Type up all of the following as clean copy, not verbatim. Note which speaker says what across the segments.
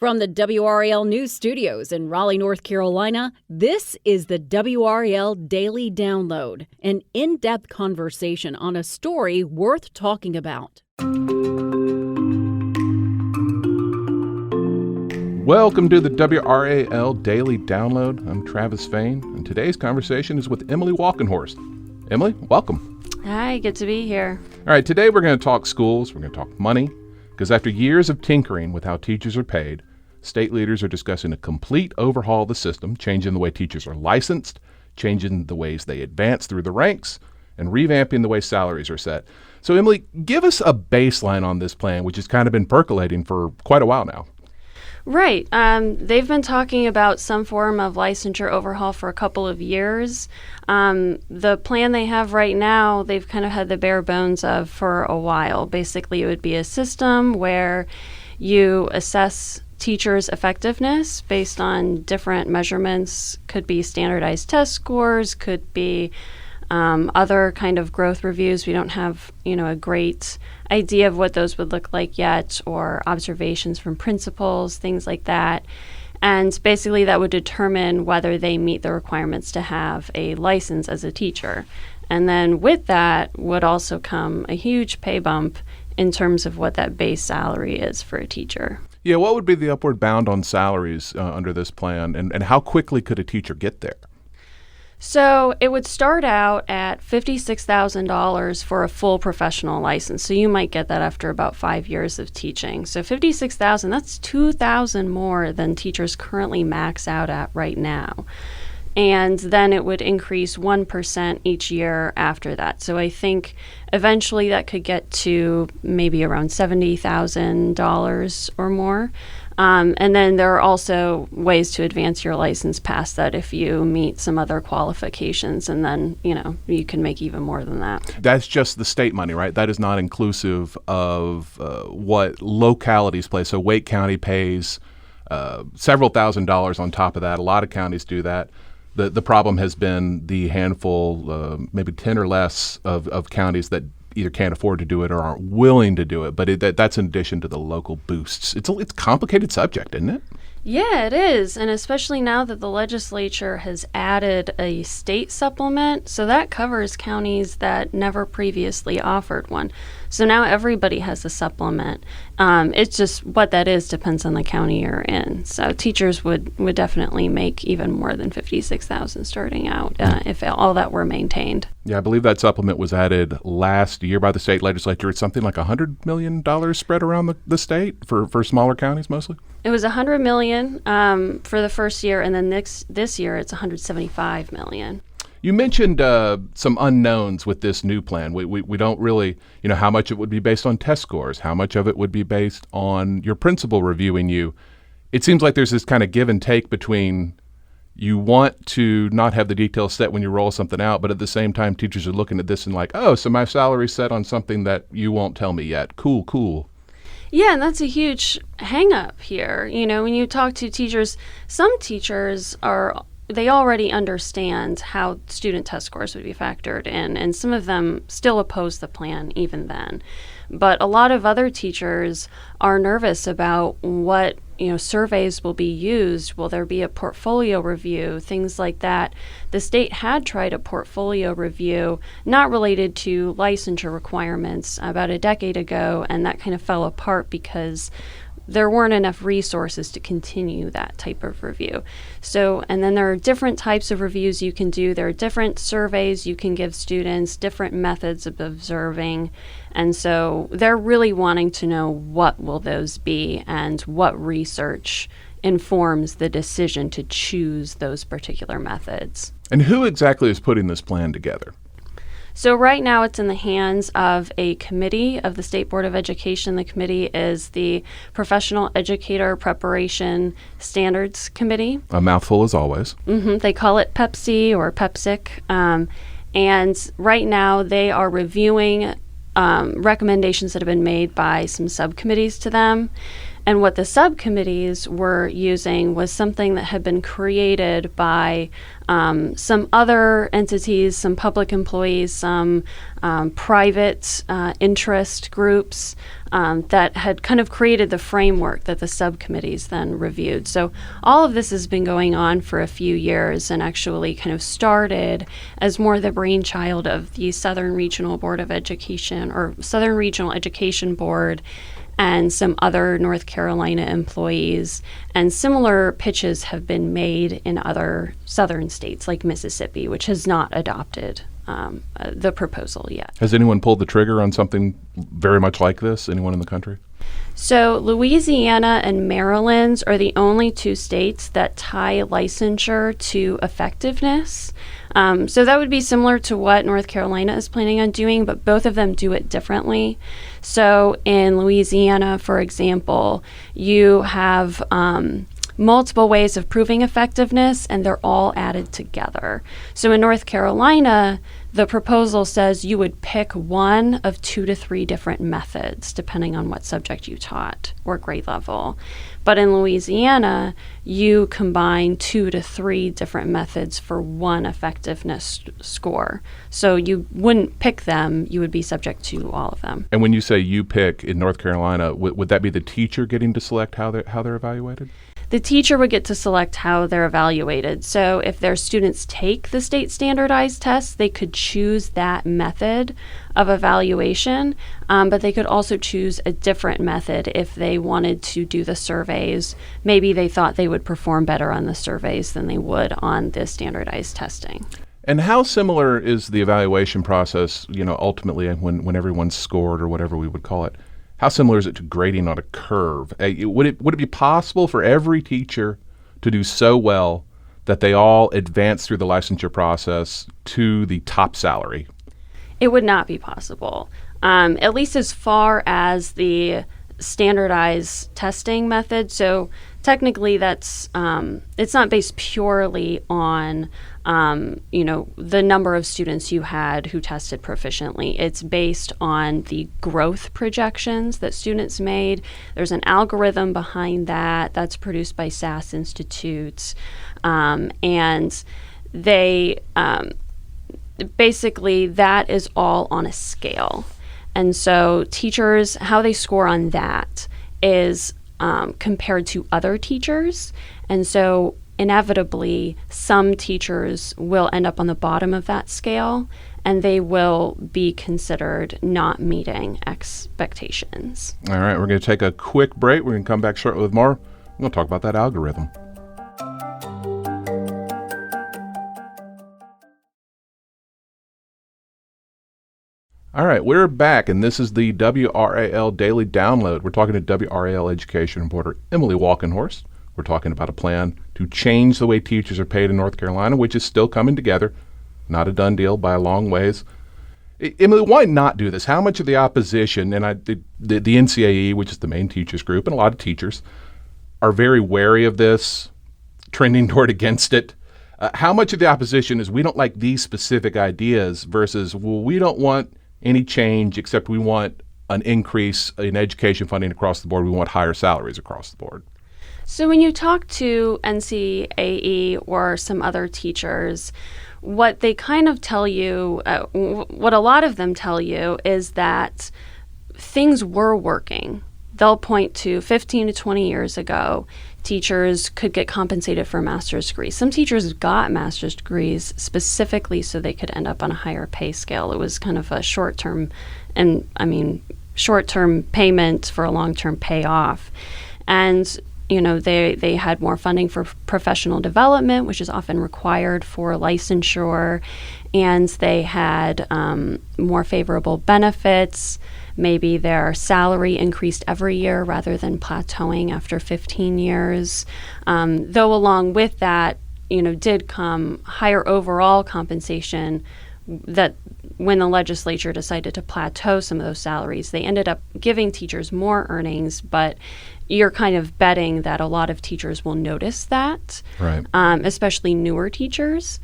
Speaker 1: From the WRAL News Studios in Raleigh, North Carolina, this is the WRAL Daily Download, an in-depth conversation on a story worth talking about.
Speaker 2: Welcome to the WRAL Daily Download. I'm Travis Fain, and today's conversation is with Emily Walkenhorst. Emily, welcome.
Speaker 3: Hi, good to be here.
Speaker 2: All right, today we're going to talk schools, we're going to talk money, because after years of tinkering with how teachers are paid, state leaders are discussing a complete overhaul of the system, changing the way teachers are licensed, changing the ways they advance through the ranks, and revamping the way salaries are set. So, Emily, give us a baseline on this plan, which has kind of been percolating for quite a while now.
Speaker 3: Right. They've been talking about some form of licensure overhaul for a couple of years. The plan they have right now, they've kind of had the bare bones of for a while. Basically, it would be a system where you assess teachers' effectiveness based on different measurements. Could be standardized test scores, could be other kind of growth reviews. We don't have, a great idea of what those would look like yet, or observations from principals, things like that. And basically that would determine whether they meet the requirements to have a license as a teacher. And then with that would also come a huge pay bump in terms of what that base salary is for a teacher.
Speaker 2: Yeah, what would be the upward bound on salaries under this plan, and how quickly could a teacher get there?
Speaker 3: So it would start out at $56,000 for a full professional license. So you might get that after about 5 years of teaching. So $56,000, that's $2,000 more than teachers currently max out at right now. And then it would increase 1% each year after that. So I think eventually that could get to maybe around $70,000 or more. And then there are also ways to advance your license past that if you meet some other qualifications, and then, you can make even more than that.
Speaker 2: That's just the state money, right? That is not inclusive of what localities pay. So Wake County pays several $1,000s on top of that. A lot of counties do that. The problem has been the handful, maybe 10 or less of counties that either can't afford to do it or aren't willing to do it. But that's in addition to the local boosts. It's a complicated subject, isn't it?
Speaker 3: Yeah, it is. And especially now that the legislature has added a state supplement. So that covers counties that never previously offered one. So now everybody has a supplement. It's just what that is depends on the county you're in. So teachers would definitely make even more than $56,000 starting out if all that were maintained.
Speaker 2: Yeah, I believe that supplement was added last year by the state legislature. It's something like $100 million spread around the state for smaller counties mostly.
Speaker 3: It was $100 million for the first year, and then this year it's $175 million.
Speaker 2: You mentioned some unknowns with this new plan. We don't really, how much it would be based on test scores, how much of it would be based on your principal reviewing you. It seems like there's this kind of give and take between you want to not have the details set when you roll something out, but at the same time, teachers are looking at this and like, oh, so my salary's set on something that you won't tell me yet. Cool.
Speaker 3: Yeah, and that's a huge hang up here. When you talk to teachers, some teachers they already understand how student test scores would be factored in, and some of them still oppose the plan even then. But a lot of other teachers are nervous about what surveys will be used. Will there be a portfolio review? Things like that. The state had tried a portfolio review, not related to licensure requirements, about a decade ago, and that kind of fell apart because there weren't enough resources to continue that type of review. So, and then there are different types of reviews you can do. There are different surveys you can give students, different methods of observing. And so they're really wanting to know what will those be and what research informs the decision to choose those particular methods.
Speaker 2: And who exactly is putting this plan together?
Speaker 3: So right now it's in the hands of a committee of the State Board of Education. The committee is the Professional Educator Preparation Standards Committee.
Speaker 2: A mouthful as always.
Speaker 3: Mm-hmm. They call it PEPSI or PEPSIC. And right now they are reviewing recommendations that have been made by some subcommittees to them. And what the subcommittees were using was something that had been created by some other entities, some public employees, some private interest groups that had kind of created the framework that the subcommittees then reviewed. So all of this has been going on for a few years and actually kind of started as more the brainchild of the Southern Regional Board of Education or Southern Regional Education Board and some other North Carolina employees. And similar pitches have been made in other southern states like Mississippi, which has not adopted the proposal yet.
Speaker 2: Has anyone pulled the trigger on something very much like this? Anyone in the country?
Speaker 3: So Louisiana and Maryland are the only two states that tie licensure to effectiveness. So that would be similar to what North Carolina is planning on doing, but both of them do it differently. So in Louisiana, for example, you have multiple ways of proving effectiveness, and they're all added together. So in North Carolina, the proposal says you would pick one of 2 to 3 different methods, depending on what subject you taught or grade level. But in Louisiana, you combine 2 to 3 different methods for one effectiveness score. So you wouldn't pick them, you would be subject to all of them.
Speaker 2: And when you say you pick in North Carolina, would that be the teacher getting to select how they're evaluated?
Speaker 3: The teacher would get to select how they're evaluated. So if their students take the state standardized tests, they could choose that method of evaluation, but they could also choose a different method if they wanted to do the surveys. Maybe they thought they would perform better on the surveys than they would on the standardized testing.
Speaker 2: And how similar is the evaluation process, ultimately when everyone's scored or whatever we would call it? How similar is it to grading on a curve? Would it be possible for every teacher to do so well that they all advance through the licensure process to the top salary?
Speaker 3: It would not be possible, at least as far as the standardized testing method. So technically that's it's not based purely on the number of students you had who tested proficiently. It's based on the growth projections that students made. There's an algorithm behind that's produced by SAS Institute, and they basically that is all on a scale. And so teachers, how they score on that is compared to other teachers. And so inevitably, some teachers will end up on the bottom of that scale, and they will be considered not meeting expectations.
Speaker 2: All right, we're going to take a quick break. We're going to come back shortly with more. We're going to talk about that algorithm. All right, we're back, and this is the WRAL Daily Download. We're talking to WRAL Education reporter Emily Walkenhorst. We're talking about a plan to change the way teachers are paid in North Carolina, which is still coming together. Not a done deal by a long ways. Emily, why not do this? How much of the opposition, and the NCAE, which is the main teachers group, and a lot of teachers, are very wary of this, trending toward against it? How much of the opposition is we don't like these specific ideas versus, well, we don't want any change except we want an increase in education funding across the board. We want higher salaries across the board.
Speaker 3: So when you talk to NCAE or some other teachers, what they kind of tell you, what a lot of them tell you is that things were working. They'll point to 15 to 20 years ago, teachers could get compensated for a master's degree. Some teachers got master's degrees specifically so they could end up on a higher pay scale. It was kind of a short-term payment for a long-term payoff. And they had more funding for professional development, which is often required for licensure, and they had more favorable benefits. Maybe their salary increased every year rather than plateauing after 15 years. Though along with that, did come higher overall compensation that when the legislature decided to plateau some of those salaries, they ended up giving teachers more earnings, but you're kind of betting that a lot of teachers will notice that,
Speaker 2: right?
Speaker 3: Especially newer teachers.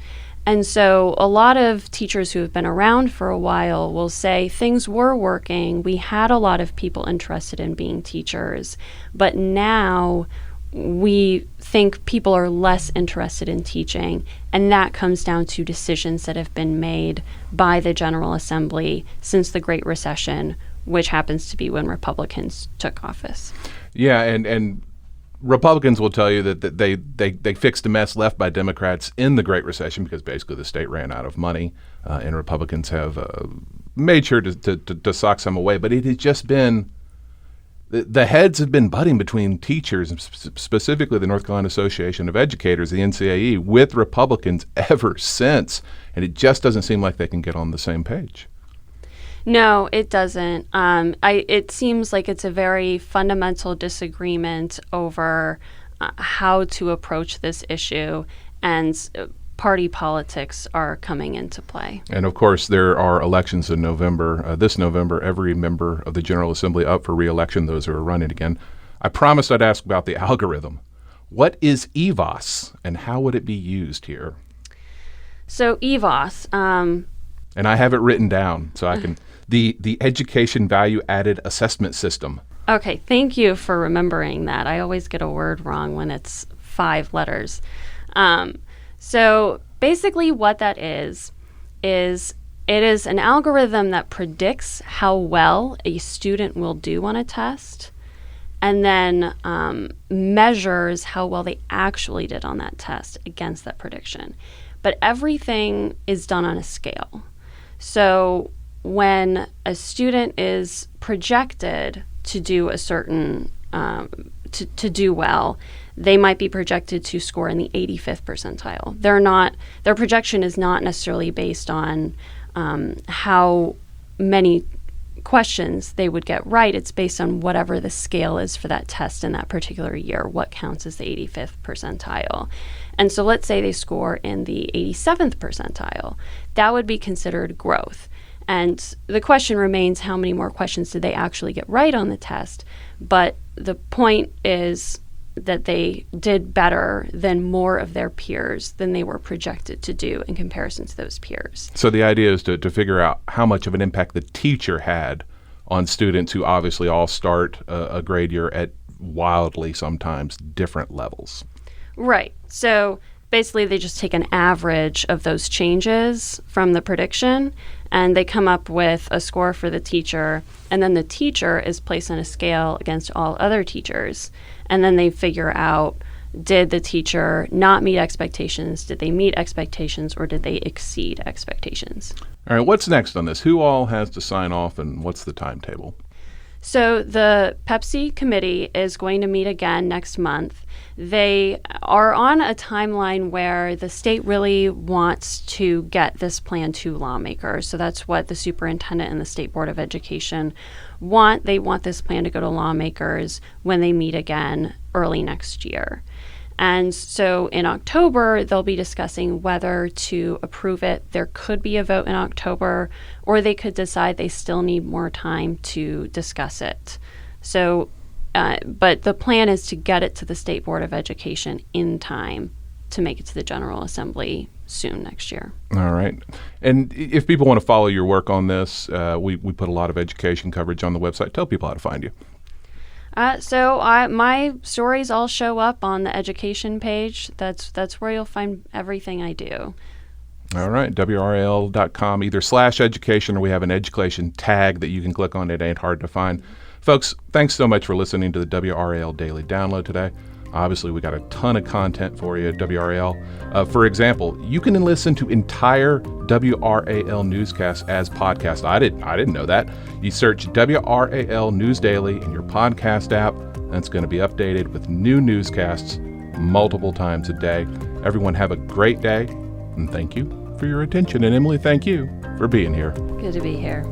Speaker 3: And so a lot of teachers who have been around for a while will say things were working. We had a lot of people interested in being teachers, but now we think people are less interested in teaching, and that comes down to decisions that have been made by the General Assembly since the Great Recession, which happens to be when Republicans took office.
Speaker 2: Yeah, and Republicans will tell you that they fixed a mess left by Democrats in the Great Recession because basically the state ran out of money, and Republicans have made sure to sock some away. But it has just been, the heads have been butting between teachers, specifically the North Carolina Association of Educators, the NCAE, with Republicans ever since, and it just doesn't seem like they can get on the same page.
Speaker 3: No, it doesn't. It seems like it's a very fundamental disagreement over how to approach this issue, and party politics are coming into play.
Speaker 2: And of course, there are elections in November. This November, every member of the General Assembly up for re-election, those who are running again. I promised I'd ask about the algorithm. What is EVOS, and how would it be used here?
Speaker 3: So EVOS...
Speaker 2: and I have it written down so I can... The Education Value Added Assessment System.
Speaker 3: Okay, thank you for remembering that. I always get a word wrong when it's 5 letters. So basically what that is it is an algorithm that predicts how well a student will do on a test, and then measures how well they actually did on that test against that prediction. But everything is done on a scale. So when a student is projected to do a certain, to do well, they might be projected to score in the 85th percentile. Their projection is not necessarily based on how many questions they would get right. It's based on whatever the scale is for that test in that particular year, what counts as the 85th percentile. And so let's say they score in the 87th percentile. That would be considered growth. And the question remains, how many more questions did they actually get right on the test? But the point is that they did better than more of their peers than they were projected to do in comparison to those peers.
Speaker 2: So the idea is to figure out how much of an impact the teacher had on students who obviously all start a grade year at wildly sometimes different levels.
Speaker 3: Right. So basically they just take an average of those changes from the prediction, and they come up with a score for the teacher, and then the teacher is placed on a scale against all other teachers, and then they figure out, did the teacher not meet expectations, did they meet expectations, or did they exceed expectations?
Speaker 2: All right, what's next on this? Who all has to sign off, and what's the timetable?
Speaker 3: So the Pepsi committee is going to meet again next month. They are on a timeline where the state really wants to get this plan to lawmakers. So that's what the superintendent and the State Board of Education want. They want this plan to go to lawmakers when they meet again early next year. And so in October, they'll be discussing whether to approve it. There could be a vote in October, or they could decide they still need more time to discuss it. So, but the plan is to get it to the State Board of Education in time to make it to the General Assembly soon next year.
Speaker 2: All right. And if people want to follow your work on this, we put a lot of education coverage on the website. Tell people how to find you.
Speaker 3: My stories all show up on the education page. That's where you'll find everything I do.
Speaker 2: All right, WRAL.com, either /education or we have an education tag that you can click on. It ain't hard to find. Folks, thanks so much for listening to the WRAL Daily Download today. Obviously, we got a ton of content for you at WRAL. For example, you can listen to entire WRAL newscasts as podcasts. I didn't know that. You search WRAL News Daily in your podcast app, and it's going to be updated with new newscasts multiple times a day. Everyone have a great day, and thank you for your attention. And Emily, thank you for being here.
Speaker 3: Good to be here.